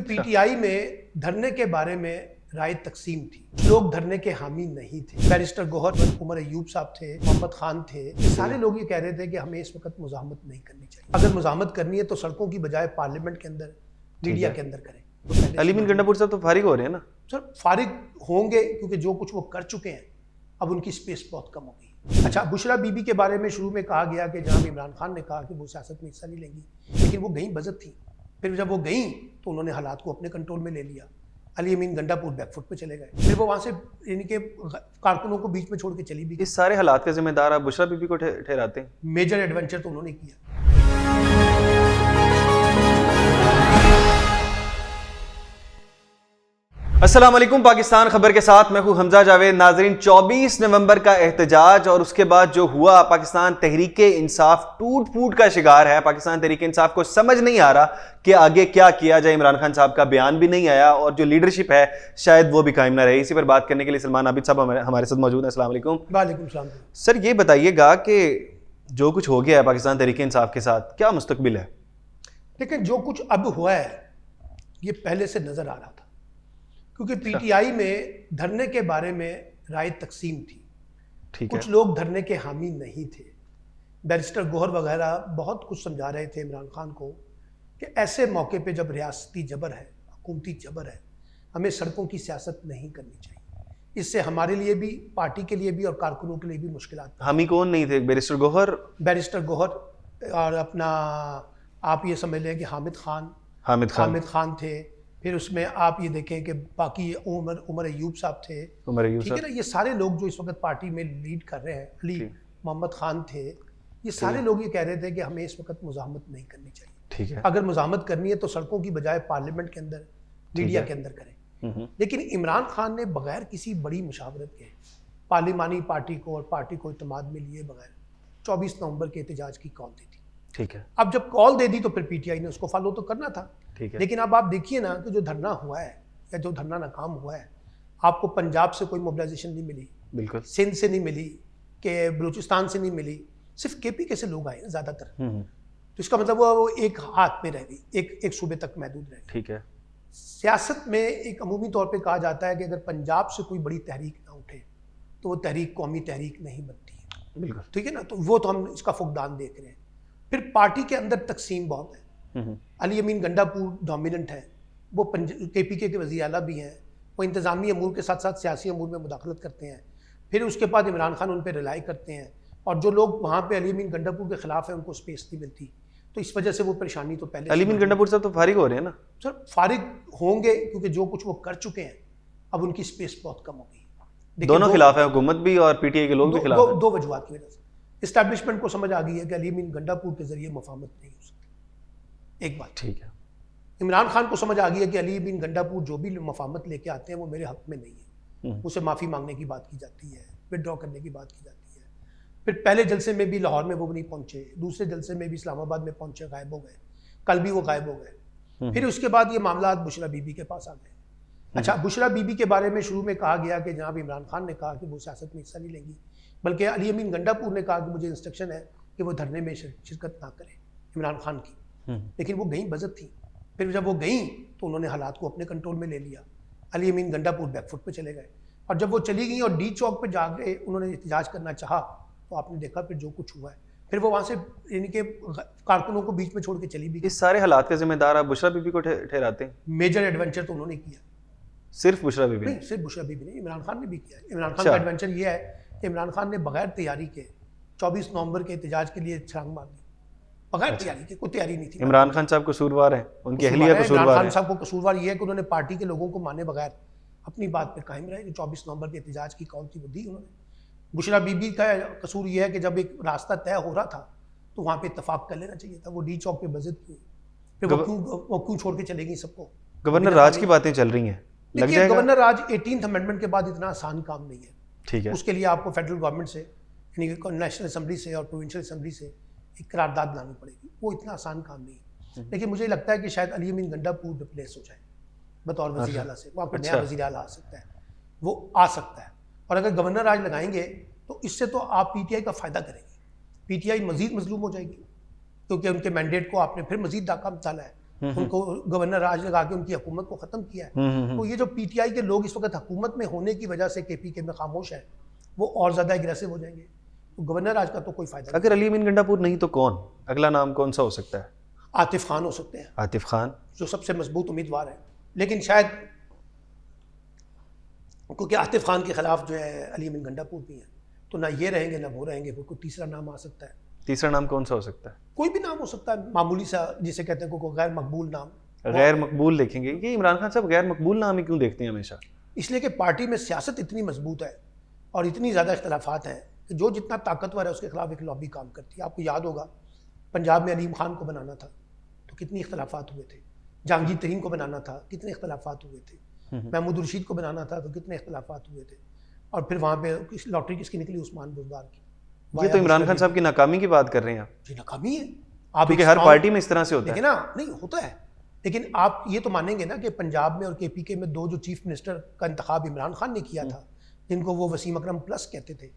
PTI में धरने के बारे में राय तकसीम थी। लोग धरने के हामी नहीं थे। बैरिस्टर गौहर, उमर अयूब साहब थे, मोहम्मद खान थे, ये सारे लोग ये कह रहे थे कि हमें इस वक्त मुज़ाहमत नहीं करनी चाहिए। अगर मुज़ाहमत करनी है तो सड़कों की बजाय पार्लियामेंट के अंदर, मीडिया के अंदर करें। तो अली मीन गंडापुर साहब तो फारिग हो रहे हैं ना सर? फारिग होंगे क्योंकि जो कुछ वो कर चुके हैं अब उनकी स्पेस बहुत कम हो गई। अच्छा, बुशरा बीबी के बारे में शुरू में कहा गया कि जनाब इमरान खान ने कहा कि वो सियासत में हिस्सा नहीं लेंगी, लेकिन वो गई बजट थी। फिर जब वो गई तो उन्होंने हालात को अपने कंट्रोल में ले लिया। अली अमीन गंडापुर बैकफुट पे चले गए। फिर वो वहाँ से इनके कारकुनों को बीच में छोड़ के चली भी। इस सारे हालात के जिम्मेदार आप बुशरा बीबी को ठहराते हैं? मेजर एडवेंचर तो उन्होंने किया। अस्सलाम वालेकुम, पाकिस्तान खबर के साथ मैं हूं हमजा जावेद। नाजरीन, 24 नवंबर का एहतजाज और उसके बाद जो हुआ, पाकिस्तान तहरीके इंसाफ टूट फूट का शिकार है। पाकिस्तान तहरीके इंसाफ को समझ नहीं आ रहा कि आगे क्या किया जाए। इमरान खान साहब का बयान भी नहीं आया और जो लीडरशिप है शायद वो भी कायम ना रही। इसी पर बात करने के लिए सलमान आबिद साहब हमारे साथ मौजूद हैं। अस्सलाम वालेकुम। वालेकुम सलाम। सर, ये बताइएगा कि जो कुछ हो गया है पाकिस्तान तहरीके इंसाफ के साथ, क्या मुस्तकबिल है? लेकिन जो कुछ अब हुआ है ये पहले से नजर आ रहा था, क्योंकि पीटीआई में धरने के बारे में राय तकसीम थी। ठीक कुछ है। लोग धरने के हामी नहीं थे। बैरिस्टर गौहर वगैरह बहुत कुछ समझा रहे थे इमरान खान को कि ऐसे मौके पे जब रियासती जबर है, हुकूमती जबर है, हमें सड़कों की सियासत नहीं करनी चाहिए। इससे हमारे लिए भी, पार्टी के लिए भी और कारकुनों के लिए भी मुश्किलात। हामी कौन नहीं थे? बैरिस्टर गौहर और अपना आप ये समझ लें कि हामिद खान थे। फिर उसमें आप ये देखें कि बाकी उमर अयूब साहब थे। ठीक है ना, ये सारे लोग जो इस वक्त पार्टी में लीड कर रहे हैं, अली मोहम्मद खान थे, ये सारे लोग ये कह रहे थे कि हमें इस वक्त मुज़ाहमत नहीं करनी चाहिए। ठीक है। अगर मुज़ाहमत करनी है तो सड़कों की बजाय पार्लियामेंट के अंदर, मीडिया के अंदर करें। लेकिन इमरान खान ने बगैर किसी बड़ी मुशावरत के पार्लिमानी पार्टी को और पार्टी को इत्तेमाद में लिए बगैर 24 नवंबर के एहतजाज की कॉल दी थी। ठीक है। अब जब कॉल दे दी तो फिर पीटीआई ने उसको फॉलो तो करना था। ठीक है। लेकिन अब आप देखिए ना कि जो धरना हुआ है या जो धरना नाकाम हुआ है, आपको पंजाब से कोई मोबिलाइजेशन नहीं मिली, बिल्कुल, सिंध से नहीं मिली, कि बलूचिस्तान से नहीं मिली, सिर्फ केपी से लोग आए ज्यादातर। तो इसका मतलब वो एक हाथ में रह गई, एक सूबे तक महदूद रह गई। ठीक है। सियासत में एक अमूमी तौर पे कहा जाता है कि अगर पंजाब से कोई बड़ी तहरीक ना उठे तो वो तहरीक कौमी तहरीक नहीं बनती है। बिल्कुल। ठीक है ना, तो वो तो हम इसका फुकदान देख रहे हैं। फिर पार्टी के अंदर तकसीम बहुत है। अली अमीन गंडापुर डोमिनेंट है, वो केपीके के वज़ीर आला भी हैं, वो इंतज़ामी अमूर के साथ साथ सियासी अमूर में मुदाखलत करते हैं। फिर उसके बाद इमरान खान उन पर रिलाई करते हैं, और जो लोग वहाँ पे अली अमीन गंडापुर के खिलाफ हैं उनको स्पेस नहीं मिलती, तो इस वजह से वो परेशानी तो पहले। अली अमीन गंडापुर साहब तो फारिग हो रहे हैं ना सर? फारिग होंगे क्योंकि जो कुछ वो कर चुके हैं अब उनकी स्पेस बहुत कम हो गई। दोनों खिलाफ है, हुकूमत भी और पीटीआई के लोग भी खिलाफ हैं। दो वजूहात की वजह से इस्टेब्लिशमेंट को समझ आ गई है कि अली अमीन गंडापुर के जरिए मुफाहमत नहीं हो सकती। एक बात। ठीक है। इमरान खान को समझ आ गई है कि अली बिन गंडापुर जो भी मुफाहमत लेके आते हैं वो मेरे हक में नहीं है। उसे माफ़ी मांगने की बात की जाती है, विड्रॉ करने की बात की जाती है। फिर पहले जलसे में भी लाहौर में वो नहीं पहुंचे, दूसरे जलसे में भी इस्लामाबाद में पहुंचे, गायब हो गए, कल भी वो गायब हो गए। फिर उसके बाद ये मामला बुशरा बीबी के पास आ गए। अच्छा, बुशरा बीबी के बारे में शुरू में कहा गया कि जनाब इमरान खान ने कहा कि वो सियासत में हिस्सा नहीं लेंगी, बल्कि अली अमीन गंडापुर ने कहा कि मुझे इंस्ट्रक्शन है कि वो धरने में शिरकत ना करें इमरान खान की। लेकिन वो गई बजट थी। फिर जब वो गई तो उन्होंने हालात को अपने कंट्रोल में ले लिया। अली अमीन गंडापुर बैकफुट पे चले गए, और जब वो चली गई और डी चौक पे जाके उन्होंने एहतजाज करना चाहा तो आपने देखा फिर जो कुछ हुआ है। फिर वो वहाँ से इनके कारकुनों को बीच में छोड़ के चली भी। इस सारे हालात के जिम्मेदार आप बुशरा बीबी को ठहराते हैं? मेजर एडवेंचर तो उन्होंने किया। सिर्फ बुशरा बीबी नहीं, सिर्फ बुशरा बीबी नहीं, इमरान खान ने भी किया। इमरान खान का एडवेंचर ये है कि इमरान खान ने बगैर तैयारी के 24 नवंबर के एहतजाज के लिए छलांग मार दी, बगैर तैयारी के। कोई तैयारी नहीं थी। इमरान खान साहब कसूरवार हैं, उनकी अहलिया कसूरवार है। इमरान खान साहब को कसूरवार ये है कि उन्होंने पार्टी के लोगों को माने बगैर अपनी बात पे कायम रहे। 24 नवंबर के एहतजाज की कॉल थी वो दी उन्होंने। बुशरा बीबी का कसूर ये है कि जब एक रास्ता तय हो रहा था तो वहाँ पे इत्तफाक कर लेना चाहिए था। वो डी चौक पे बजट क्यों, फिर वो क्यों छोड़ के चलेगी सबको? गवर्नर राज की बातें चल रही हैं, लग जाएगा। गवर्नर राज 18th अमेंडमेंट के बाद इतना आसान काम नहीं है। ठीक है। उसके लिए आपको फेडरल गवर्नमेंट से, यानी नेशनल असेंबली से और प्रोविंशियल असेंबली से एक करारदाद लानी पड़ेगी। वो इतना आसान काम नहीं है। लेकिन मुझे लगता है कि शायद अली अमीन गंडापुर रिप्लेस हो जाए बतौर वज़ीर आला से। वहाँ पर नया वज़ीर आला आ सकता है, वो आ सकता है। और अगर गवर्नर राज लगाएंगे तो इससे तो आप पीटीआई का फ़ायदा करेंगे। पीटीआई मज़ीद मजलूम हो जाएगी क्योंकि उनके मैंडेट को आपने फिर मज़ीद नाकाम डाला है। उनको गवर्नर राज लगा के उनकी हुकूमत को ख़त्म किया है। तो ये जो पीटीआई के लोग इस वक्त हुकूमत में होने की वजह से केपीके में खामोश है, वो और ज़्यादा एग्रेसिव हो जाएंगे। तो गवर्नर राज का तो कोई फ़ायदा नहीं। अगर अली अमीन गंडापुर नहीं तो कौन, अगला नाम कौन सा हो सकता है? आतिफ खान हो सकते हैं, आतिफ खान जो सबसे मजबूत उम्मीदवार है, लेकिन शायद क्योंकि आतिफ खान के खिलाफ जो है अली अमीन गंडापुर भी हैं, तो ना ये रहेंगे ना वो रहेंगे, कोई तीसरा नाम आ सकता है। तीसरा नाम कौन सा हो सकता है? कोई भी नाम हो सकता है, मामूली सा, जिसे कहते हैं कोई गैर मकबूल नाम। गैर मकबूल देखेंगे? ये इमरान खान साहब गैर मकबूल नाम ही क्यों देखते हैं हमेशा? इसलिए कि पार्टी में सियासत इतनी मजबूत है और इतनी ज़्यादा इख्तलाफात हैं कि जो जितना ताकतवर है उसके खिलाफ एक लॉबी काम करती है। आपको याद होगा पंजाब में अलीम खान को बनाना था तो कितनी इख्तलाफात हुए थे, जहांगीर तरीन को बनाना था कितने इख्तलाफात हुए थे, महमूद रशीद को बनाना था तो कितने इख्तलाफात हुए थे, और फिर वहाँ पे लॉटरी किसकी निकली? उस्मान बुज़दार की। ये तो इमरान खान साहब की नाकामी की बात कर रहे हैं आप। जी नाकामी है, आप क्योंकि हर पार्टी में इस तरह से होता है। देखिए ना, नहीं होता है, लेकिन आप ये तो मानेंगे ना कि पंजाब में और केपीके में दो जो चीफ मिनिस्टर का इंतखाब इमरान खान ने किया था, जिनको वो वसीम अकरम प्लस कहते थे,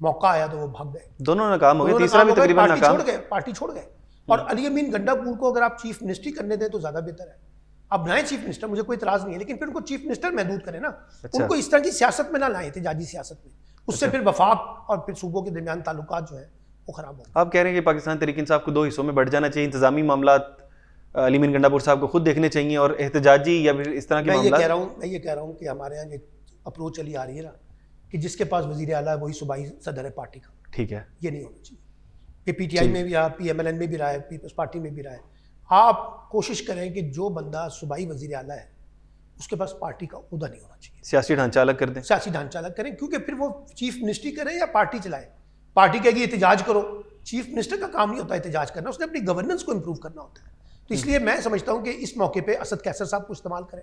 मौका आया तो वो भाग गए, दोनों नाकाम हो गए, तीसरा भी तकरीबन नाकाम, पार्टी छोड़ गए। और अली अमीन गंडापुर को अगर आप चीफ मिनिस्ट्री करने दें तो ज़्यादा बेहतर है। आप बनाए चीफ मिनिस्टर, मुझे कोई इतराज़ नहीं है, लेकिन फिर उनको चीफ मिनिस्टर महदूद करें ना। अच्छा। उनको इस तरह की सियासत में ना लाएं, एहतजाजी सियासत में, उससे फिर वफाक और फिर सूबों के दरमियान ताल्लुकात जो है वो ख़राब होंगे। आप कह रहे हैं कि पाकिस्तान तहरीक इंसाफ को दो हिस्सों में बढ़ जाना चाहिए, इंतजामी मामला अली अमीन गंडापुर साहब को खुद देखने चाहिए और एहतजाजी या फिर इस तरह के मैं मामला? ये कह रहा हूँ कि हमारे यहाँ एक अप्रोच चली आ रही है ना कि जिसके पास वज़ीर आला है वही सूबाई सदर है पार्टी का। ठीक है, ये नहीं होना चाहिए। ये पीटीआई में भी रहा, PMLN में भी रहा है, पीपल्स पार्टी में भी रहा है। आप कोशिश करें कि जो बंदा सूबाई वज़ीर आला है उसके पास पार्टी का ओहदा नहीं होना चाहिए। सियासी ढांचा अलग कर दें, सियासी ढांचा अलग करें, क्योंकि फिर वो चीफ मिनिस्ट्री करे या पार्टी चलाए। पार्टी कहेगी एहतजाज करो, चीफ मिनिस्टर का काम नहीं होता एहतजाज करना, उसने अपनी गवर्नेंस को इंप्रूव करना होता है। तो इसलिए मैं समझता हूँ कि इस मौके पे असद कैसर साहब को इस्तेमाल करें।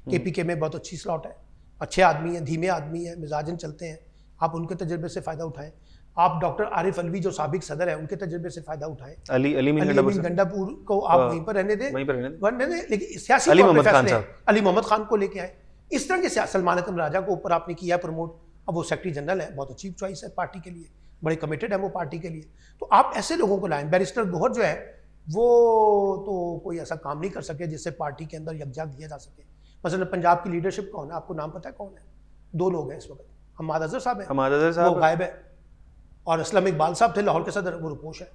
केपीके में बहुत अच्छी स्लॉट है, अच्छे आदमी हैं, धीमे आदमी हैं, मिजाजन चलते हैं, आप उनके तजर्बे से फ़ायदा उठाएं। आप डॉक्टर आरिफ अलवी जो साबिक सदर है उनके तजर्बे से फ़ायदा उठाएं। अली अमीन गंडापुर को आप वहीं पर रहने दें, लेकिन सियासी अली तौर पे मोहम्मद खान फैसले साहब। अली मोहम्मद खान को लेके आए। इस तरह के सलमान अकरम राजा को ऊपर आपने किया प्रमोट, अब वो सेक्रेटरी जनरल है, बहुत अच्छी चॉइस है पार्टी के लिए, बड़े कमिटेड है वो पार्टी के लिए। तो आप ऐसे लोगों को लाएं। बैरिस्टर गोहर जो है वो तो कोई ऐसा काम नहीं कर सके जिससे पार्टी के अंदर यकजा किया जा सके। मसलन पंजाब की लीडरशिप कौन है, आपको नाम पता है कौन है? दो लोग हैं इस वक्त, हम्माद अजहर साहब है, हम्माद अजहर साहब वो गायब है, और असलम इकबाल साहब थे लाहौर के सदर, वो रुपोश है।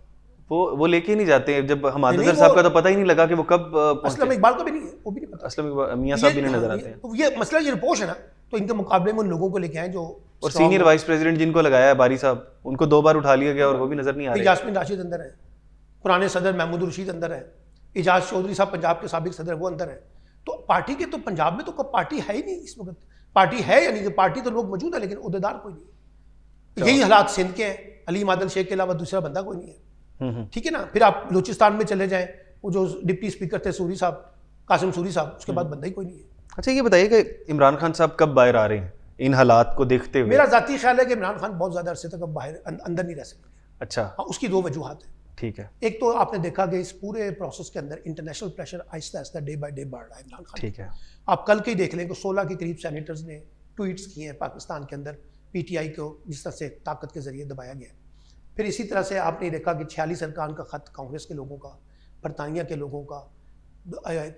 वो लेके नहीं जाते हैं। जब हम्माद अजहर साहब का तो पता ही नहीं लगा कि वो कब असलम इकबाल का भी नहीं है, वो भी नहीं पता। असलम इकबाल मियां साहब भी नहीं नजर आते हैं। तो ये मसला ये रुपोश है ना, तो इनके मुकाबले में उन लोगों को लेके आए जो और सीनियर वाइस प्रेसिडेंट जिनको लगाया है बारी साहब, उनको 2 बार उठा लिया गया और वो भी नजर नहीं आ रहे। यास्मीन राशिद अंदर है, पुराने सदर महमूद रशीद अंदर है, इजाज चौधरी साहब पंजाब के साबिक सदर वो अंदर है। तो पार्टी के तो पंजाब में तो कोई पार्टी है ही नहीं इस वक्त। पार्टी है यानी कि पार्टी तो लोग मौजूद है लेकिन उहदेदार कोई नहीं है। यही हालात सिंध के हैं, अली मादल शेख के अलावा दूसरा बंदा कोई नहीं है। ठीक है ना। फिर आप बलूचिस्तान में चले जाएं, वो जो डिप्टी स्पीकर थे सूरी साहब, कासिम सूरी साहब, उसके बाद बंदा ही कोई नहीं है। अच्छा ये बताइए कि इमरान खान साहब कब बाहर आ रहे हैं इन हालात को देखते हुए? मेरा जाती ख्याल है कि इमरान खान बहुत ज़्यादा अरसे तक अब बाहर अंदर नहीं रह सकते। अच्छा, हाँ, उसकी 2 वजूहत है। ठीक है, एक तो आपने देखा कि इस पूरे प्रोसेस के अंदर international pressure Aahista Aahista day by day बढ़ रहा है इमरान खान। ठीक है। आप कल के ही देख लें कि 16 के करीब सेनेटर्स ने ट्वीट्स किए हैं पाकिस्तान के अंदर पीटीआई को जिस तरह से ताकत के जरिए दबाया गया। फिर इसी तरह से आपने देखा कि 46 अरकान का ख़त कांग्रेस के लोगों का, बरतानिया के लोगों का,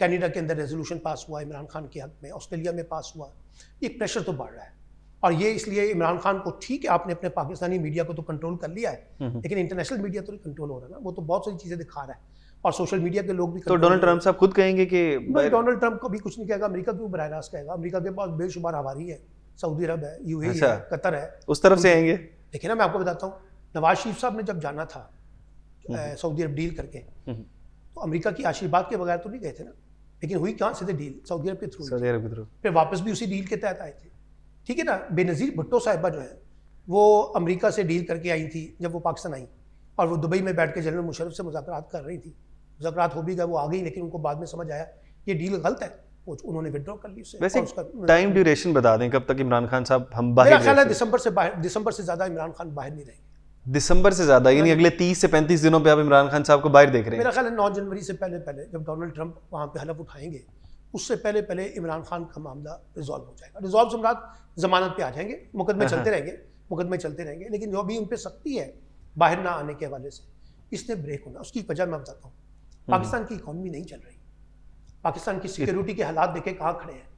कनाडा के अंदर रेजोल्यूशन पास हुआ इमरान खान के हक में, ऑस्ट्रेलिया में पास हुआ। ये प्रेशर तो बढ़ रहा है और ये इसलिए इमरान खान को, ठीक है आपने अपने पाकिस्तानी मीडिया को तो कंट्रोल कर लिया है, लेकिन इंटरनेशनल मीडिया तो नहीं कंट्रोल हो रहा ना, वो तो बहुत सारी चीज़ें दिखा रहा है और सोशल मीडिया के लोग भी। तो डोनाल्ड ट्रंप साहब खुद कहेंगे कि डोनाल्ड ट्रंप को भी कुछ नहीं कहेगा, अमेरिका क्यों बराह रास्त कहेगा? अमेरिका के पास बेशुमार हवारी है, सऊदी अरब है, UAE है, कतर है, उस तरफ से आएंगे। देखिए ना, मैं आपको बताता हूँ, नवाज शरीफ साहब ने जब जाना था सऊदी अरब डील करके, तो अमेरिका की आशीर्वाद के बगैर तो नहीं गए थे ना, लेकिन हुई कहाँ से डील? सऊदी अरब के थ्रू। फिर वापस भी उसी डील के तहत आए थे। ठीक है ना। बेनज़ीर भुट्टो साहिबा जो है वो अमेरिका से डील करके आई थी जब वो पाकिस्तान आई, और वो दुबई में बैठ के जनरल मुशर्रफ से मुज़ाकरात कर रही थी। मुज़ाकरात हो भी गए, वो आ गई, लेकिन उनको बाद में समझ आया ये डील गलत है, उन्होंने विड्रॉ कर ली उससे। वैसे टाइम ड्यूरेशन बता दें कब तक इमरान खान साहब हम बाहर? मेरा ख्याल है दिसंबर से ज़्यादा इमरान खान बाहर नहीं रहेंगे। दिसंबर से ज़्यादा यानी अगले 30 से 35 दिनों पे आप इमरान खान साहब को बाहर देख रहे हैं? मेरा ख्याल है 9 जनवरी से पहले जब डोनाल्ड ट्रंप वहाँ पे हलफ उठाएंगे, उससे पहले इमरान खान का मामला रिजॉल्व हो जाएगा। रिजॉल्व से मुराद जमानत पे आ जाएंगे, मुकदमे चलते रहेंगे, लेकिन जो भी उन पर सख्ती है बाहर ना आने के हवाले से, इसने ब्रेक होना। उसकी वजह मैं बताता हूँ, पाकिस्तान की इकॉनमी नहीं चल रही, पाकिस्तान की सिक्योरिटी के हालात देखे कहाँ खड़े हैं।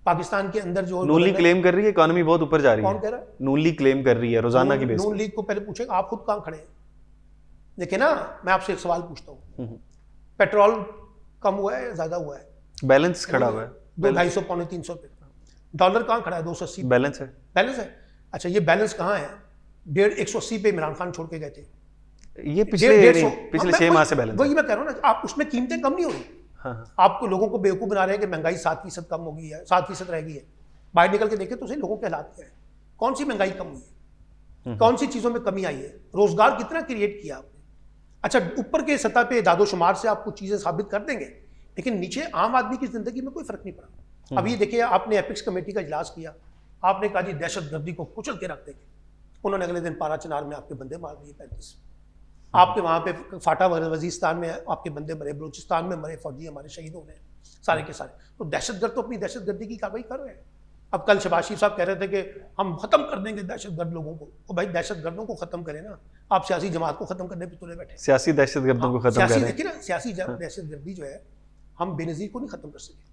पाकिस्तान के अंदर जो नून लीग क्लेम कर रही है इकोनॉमी बहुत ऊपर जा रही है। कौन कह रहा है? नून लीग क्लेम कर रही है रोजाना की बेस नून लीग को पहले पूछेगा आप खुद कहाँ खड़े हैं। देखिए ना, मैं आपसे एक सवाल पूछता हूँ, पेट्रोल कम हुआ है ज्यादा हुआ है? बैलेंस खड़ा हुआ है, 200-250 पौने 300 रुपये। डॉलर कहाँ खड़ा है? 280 बैलेंस है। बैलेंस है। अच्छा, ये बैलेंस कहाँ है? 180 पे इमरान खान छोड़ के गए थे। ये पिछले 6 माह से बैलेंस। वही मैं कह रहा हूँ ना, आप उसमें कीमतें कम नहीं हो रही। हाँ। आपको लोगों को बेवकूफ़ बना रहे हैं कि महंगाई 7% कम हो गई है, 7% रह गई है। बाहर निकल के देखें तो सही लोगों के हालात क्या है। कौन सी महंगाई कम हुई है? कौन सी चीज़ों में कमी आई है? रोजगार कितना क्रिएट किया आपने? अच्छा, ऊपर के सतह पे दादोशुमार से आप कुछ चीज़ें साबित कर देंगे, लेकिन नीचे आम आदमी की जिंदगी में कोई फर्क नहीं पड़ा। अभी देखिए, आपने एपिक्स कमेटी का इजलास किया, आपने कहा जी दहशतगर्दी को कुचल के रख देंगे। उन्होंने अगले दिन पारा चनार में आपके बंदे मार दिए 35। आपके वहाँ पे फाटा वजीस्तान में आपके बंदे मरे, बलूचिस्तान में मरे फौजी हमारे शहीद हो गए सारे के सारे। तो दहशतगर्द तो अपनी दहशतगर्दी की कार्रवाई कर रहे हैं। अब कल शहबाज शरीफ साहब कह रहे थे कि हम खत्म कर देंगे दहशतगर्द लोगों को। तो भाई दहशतगर्दों को खत्म करें ना, आप सियासी जमात को खत्म करने पे तुले बैठे। सियासी दहशतगर्दों को खत्म करें। देखिए ना, सियासी दहशतगर्दी जो है, हम बेनज़ीर को नहीं खत्म कर सके,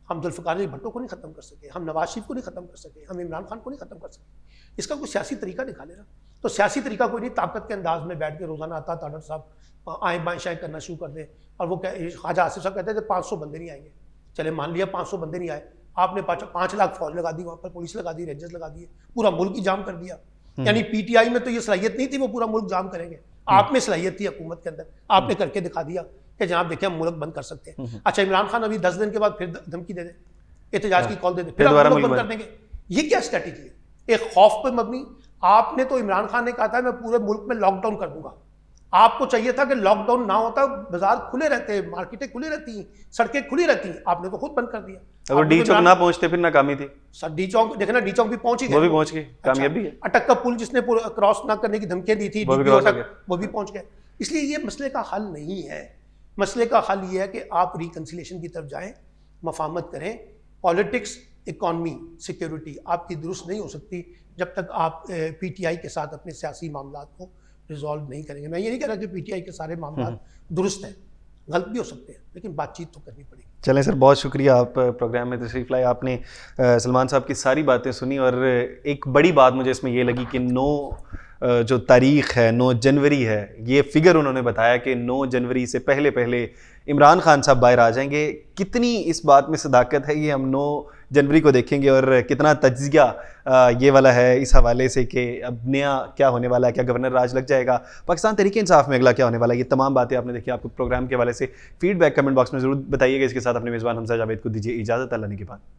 हम जुल्फ़िकार भुट्टो को नहीं खत्म कर सके, हम नवाज शरीफ को नहीं खत्म कर सके, हम इमरान खान को नहीं खत्म कर सके। इसका कोई सियासी तरीका निकाले ना। तो सियासी तरीका कोई नहीं, ताकत के अंदाज में बैठ के रोजाना आता ताड़र साहब आए बाएँ शाएँ करना शुरू कर दे। और वो ख्वाजा आसिफ साहब कहते थे 500 बंदे नहीं आएंगे। चले मान लिया 500 बंदे नहीं आए, आपने 5 लाख फौज लगा दी, वहाँ पर पुलिस लगा दी, रेंजर्स लगा दिए, पूरा मुल्क ही जाम कर दिया। यानी पीटीआई में तो ये सलाहियत नहीं थी वो पूरा मुल्क जाम करेंगे। आप में सलाहियत थी हुकूमत के अंदर, आपने करके दिखा दिया कि जनाब देखिए हम मुल्क बंद कर सकते हैं। अच्छा, इमरान खान अभी 10 दिन के बाद फिर धमकी दे दे, एहतजाज की कॉल दे दे, फिर आप मुल्क बंद कर देंगे। ये क्या स्ट्रैटेजी है? एक खौफ पर मबनी। आपने तो, इमरान खान ने कहा था मैं पूरे मुल्क में लॉकडाउन कर दूंगा। आपको चाहिए था कि लॉकडाउन ना होता, बाजार खुले रहते, मार्केटें खुली रहती, सड़कें खुली रहती, आपने तो खुद बंद कर दिया। अगर डी चौक ना पहुंचते फिर नाकामी थी। सर डी चौक देखे ना, डी चौक भी पहुंच ही गए, वो भी पहुंच गए, कामयाबी है। अटक का पुल जिसने क्रॉस ना करने की धमकियां दी थी, वो भी पहुंच गए। इसलिए ये मसले का हल नहीं है। मसले का हल ये है कि आप रिकंसिलेशन की तरफ जाएं, मफाहमत करें। पॉलिटिक्स, इकॉनमी, सिक्योरिटी आपकी दुरुस्त नहीं हो सकती जब तक आप पीटीआई के साथ अपने सियासी मामलात को रिजॉल्व नहीं करेंगे। मैं ये नहीं कह रहा कि पीटीआई के सारे मामला दुरुस्त हैं, गलत भी हो सकते हैं, लेकिन बातचीत तो करनी पड़ेगी। चलें सर, बहुत शुक्रिया, आप प्रोग्राम में तशरीफ़ लाए, आपने सलमान साहब की सारी बातें सुनी। और एक बड़ी बात मुझे इसमें ये लगी कि 9 जो तारीख़ है, 9 जनवरी है, ये फिगर उन्होंने बताया कि 9 जनवरी से पहले इमरान खान साहब बाहर आ जाएंगे। कितनी इस बात में सदाकत है ये हम 9 जनवरी को देखेंगे, और कितना तज्ज़िया ये वाला है इस हवाले से कि अब नया क्या होने वाला है, क्या गवर्नर राज लग जाएगा, पाकिस्तान तहरीक इंसाफ में अगला क्या होने वाला है। ये तमाम बातें आपने देखी। आपको प्रोग्राम के हवाले से फीडबैक कमेंट बॉक्स में ज़रूर बताइएगा। इसके साथ अपने मेज़बान हमजा जावेद को दीजिए इजाज़त। अल्लाह ने के बाद।